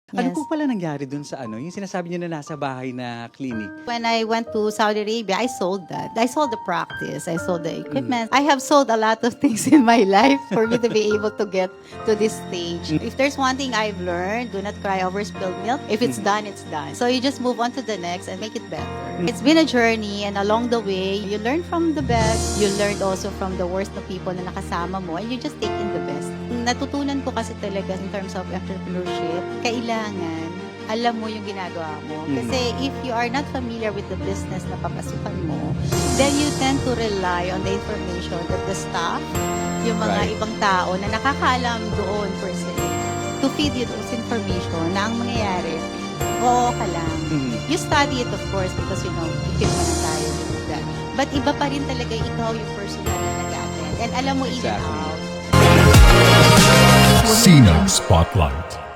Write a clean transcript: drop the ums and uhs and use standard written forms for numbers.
Ano Yes. po pala nangyari dun sa yung sinasabi niyo na nasa bahay na clinic? When I went to Saudi Arabia, I sold that. I sold the practice. I sold the Mm. equipment. I have sold a lot of things in my life for me to be able to get to this stage. If there's one thing I've learned, do not cry over spilled milk. If it's done, it's done. So you just move on to the next and make it better. It's been a journey, and along the way, you learn from the best. You learned also from the worst of people na nakasama mo, and you just take in the best. Natutunan ko kasi talaga in terms of entrepreneurship, kailangan alam mo yung ginagawa mo. Kasi if you are not familiar with the business na papasukan mo, then you tend to rely on the information that the staff, yung mga Right. ibang tao na nakakaalam doon per se, to feed you those information na ang mangyayari, oo ka lang. You study it of course because ikip mo na tayo with that. But iba pa rin talaga ikaw yung personal na nag-attend. And alam mo in and Exactly. out. Sinang Spotlight.